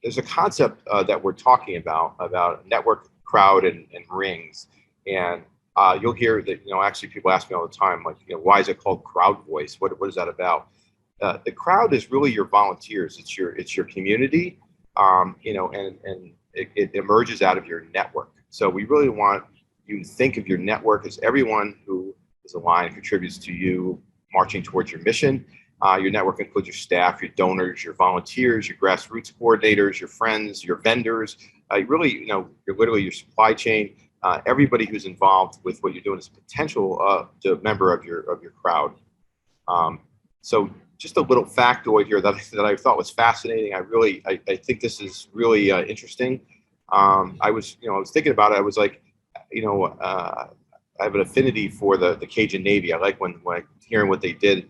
there's a concept that we're talking about network, crowd, and rings. And you'll hear that, actually people ask me all the time, like, why is it called CrowdVoice? What is that about? The crowd is really your volunteers. It's your community, and it emerges out of your network. So we really want you to think of your network as everyone who is aligned and contributes to you marching towards your mission. Your network includes your staff, your donors, your volunteers, your grassroots coordinators, your friends, your vendors. Really, you're literally your supply chain. Everybody who's involved with what you're doing is a potential member of your crowd. So just a little factoid here that I thought was fascinating. I think this is really interesting. I was thinking about it. I was like, I have an affinity for the Cajun Navy. I like when hearing what they did.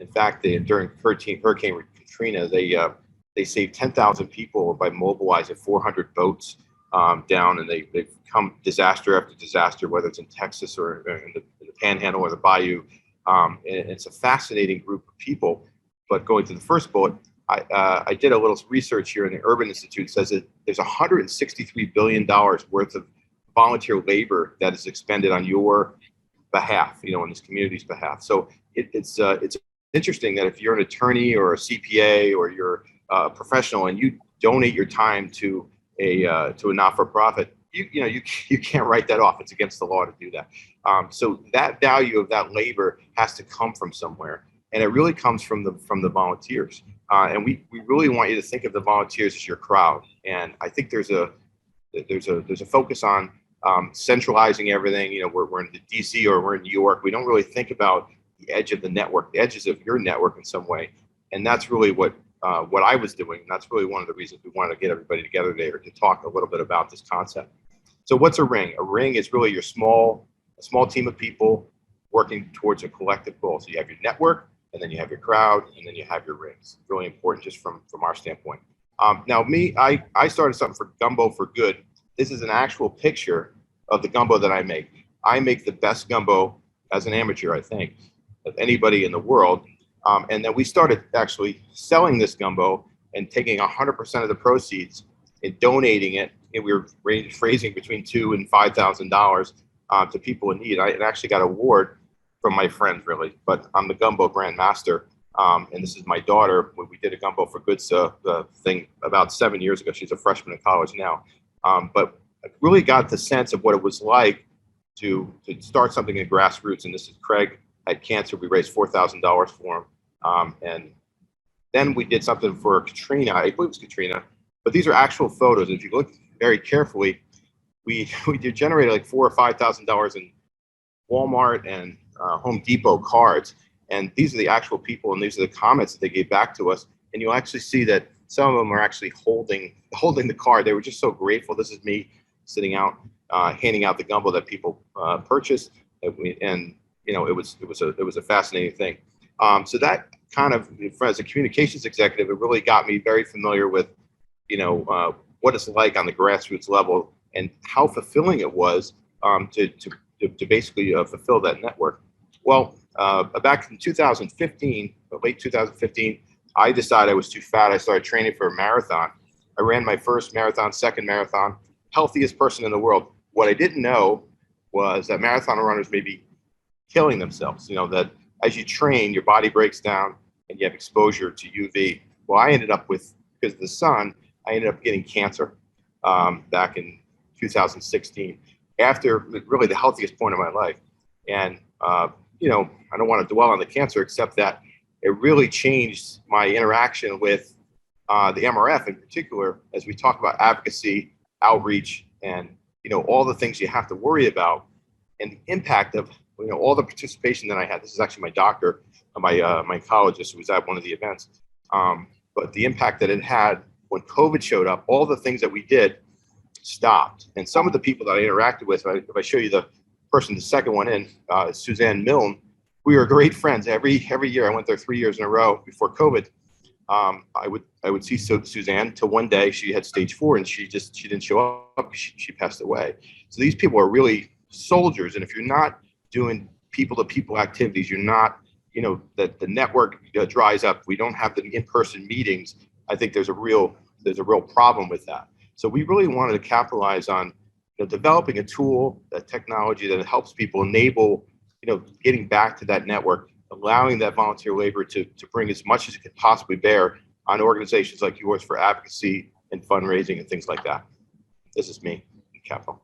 In fact, during Hurricane Katrina, they saved 10,000 people by mobilizing 400 boats down, and they've come disaster after disaster, whether it's in Texas or in the Panhandle or the Bayou. And it's a fascinating group of people. But going to the first bullet, I did a little research here in the Urban Institute. It says that there's $163 billion worth of volunteer labor that is expended on your behalf, in this community's behalf. So it's interesting that if you're an attorney or a CPA or you're a professional and you donate your time to a not-for-profit, you can't write that off. It's against the law to do that. So that value of that labor has to come from somewhere, and it really comes from the volunteers. And we really want you to think of the volunteers as your crowd. And I think there's a focus on centralizing everything. We're in the DC or we're in New York. We don't really think about the edge of the network, the edges of your network in some way. And that's really what I was doing. That's really one of the reasons we wanted to get everybody together there to talk a little bit about this concept. So what's a ring? A ring is really a small team of people working towards a collective goal. So you have your network, and then you have your crowd, and then you have your rings. Really important just from our standpoint. Now I started something for Gumbo for Good. This is an actual picture of the gumbo that I make. I make the best gumbo as an amateur, I think, of anybody in the world. And then we started actually selling this gumbo and taking 100% of the proceeds and donating it. And we were raising between $2,000 and $5,000 to people in need. I actually got an award from my friends, really, but I'm the gumbo grand master. And this is my daughter. We did a Gumbo for Good thing about 7 years ago. She's a freshman in college now. But I really got the sense of what it was like to start something in grassroots. And this is Craig had cancer. We raised $4,000 for him. And then we did something for Katrina. I believe it was Katrina. But these are actual photos. And if you look very carefully, we generated like $4,000 or $5,000 in Walmart and Home Depot cards. And these are the actual people, and these are the comments that they gave back to us. And you'll actually see that some of them are actually holding the card. They were just so grateful. This is me sitting out, handing out the gumbo that people purchased, and it was a fascinating thing. So that kind of, as a communications executive, it really got me very familiar with, what it's like on the grassroots level and how fulfilling it was to basically fulfill that network. Well, back in 2015, late 2015, I decided I was too fat. I started training for a marathon. I ran my first marathon, second marathon, healthiest person in the world. What I didn't know was that marathon runners may be killing themselves. That as you train, your body breaks down and you have exposure to UV. Well, I ended up with, because of the sun, I ended up getting cancer back in 2016, after really the healthiest point of my life. And I don't want to dwell on the cancer, except that it really changed my interaction with the MRF in particular, as we talk about advocacy, outreach, and all the things you have to worry about, and the impact of all the participation that I had. This is actually my doctor, my oncologist, who was at one of the events. But the impact that it had when COVID showed up, all the things that we did stopped. And some of the people that I interacted with, if I show you the person, the second one in, Suzanne Milne, we were great friends. Every year, I went there 3 years in a row before COVID. I would see Suzanne till one day she had stage 4 and she didn't show up because she passed away. So these people are really soldiers. And if you're not doing people-to-people activities, you're not, that the network dries up. We don't have the in-person meetings. I think there's a real there's a real problem with that. So we really wanted to capitalize on developing a tool, a technology that helps people enable, getting back to that network, allowing that volunteer labor to bring as much as it could possibly bear on organizations like yours for advocacy and fundraising and things like that. This is me, Capital.